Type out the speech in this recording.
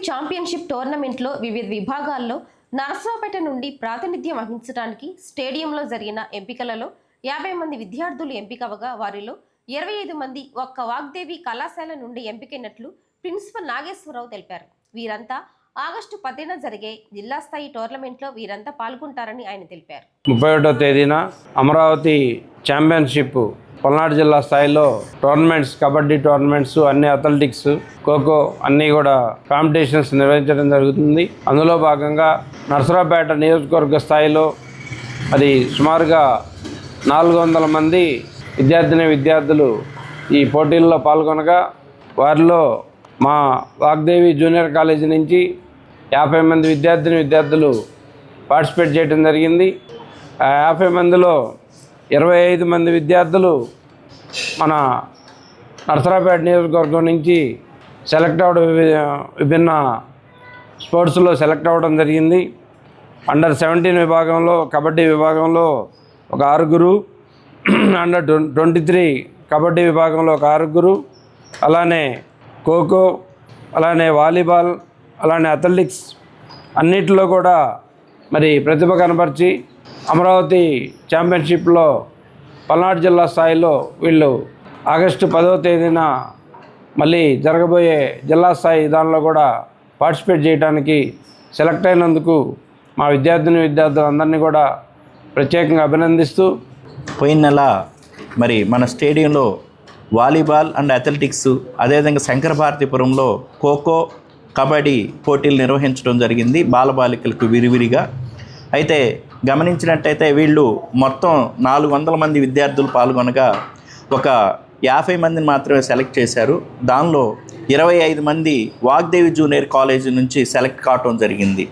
Championship టోర్నమెంట్లో వివిధ విభాగాల్లో నరసరావుపేట నుండి ప్రాతినిధ్యం వహించడానికి స్టేడియంలో జరిగిన ఎంపికలలో 50 మంది విద్యార్థులు ఎంపికవగా వారిలో 25 మంది ఒక్క వాగ్దేవి కళాశాల నుండి ఎంపికైనట్లు ప్రిన్సిపల్ నాగేశ్వరరావు తెలిపారు. వీరంతా ఆగస్టు 10న జరిగే జిల్లా స్థాయి టోర్నమెంట్లో వీరంతా పాల్గొంటారని ఆయన తెలిపారు. 31వ తేదీన అమరావతి ఛాంపియన్షిప్ పల్నాడు జిల్లా స్థాయిలో టోర్నమెంట్స్, కబడ్డీ టోర్నమెంట్స్, అన్ని అథ్లెటిక్స్, ఖోఖో అన్నీ కూడా కాంపిటీషన్స్ నిర్వహించడం జరుగుతుంది. అందులో భాగంగా నరసరావుపేట నియోజకవర్గ స్థాయిలో అది సుమారుగా 400 మంది విద్యార్థులు ఈ పోటీల్లో పాల్గొనగా వారిలో మా వాగ్దేవి జూనియర్ కాలేజీ నుంచి 50 మంది విద్యార్థులు పార్టిసిపేట్ చేయడం జరిగింది. ఆ 50 మందిలో 25 మంది విద్యార్థులు మన నరసరావుపేట నియోజకవర్గం నుంచి సెలెక్ట్ అవ్వడం, విభిన్న స్పోర్ట్స్లో సెలెక్ట్ అవ్వడం జరిగింది. అండర్ 17 విభాగంలో, కబడ్డీ విభాగంలో ఒక 6, అండర్ 23 కబడ్డీ విభాగంలో ఒక 6, అలానే ఖోఖో, అలానే వాలీబాల్, అలానే అథ్లెటిక్స్ అన్నిటిలో కూడా మరి ప్రతిభ కనపరిచి అమరావతి ఛాంపియన్షిప్లో పల్నాడు జిల్లా స్థాయిలో వీళ్ళు ఆగస్టు 10వ తేదీన మళ్ళీ జరగబోయే జిల్లా స్థాయి దానిలో కూడా పార్టిసిపేట్ చేయడానికి సెలెక్ట్ అయినందుకు మా విద్యార్థులందరినీ కూడా ప్రత్యేకంగా అభినందిస్తూ, పోయిన నెల మరి మన స్టేడియంలో వాలీబాల్ అండ్ అథ్లెటిక్స్, అదేవిధంగా శంకరభారతిపురంలో ఖోఖో, కబడ్డీ పోటీలు నిర్వహించడం జరిగింది బాలబాలికలకు విరివిరిగా. అయితే గమనించినట్టయితే వీళ్ళు మొత్తం 400 మంది విద్యార్థులు పాల్గొనగా ఒక 50 మందిని మాత్రమే సెలెక్ట్ చేశారు. దానిలో 25 మంది వాగ్దేవి జూనియర్ కాలేజీ నుంచి సెలెక్ట్ కావటం జరిగింది.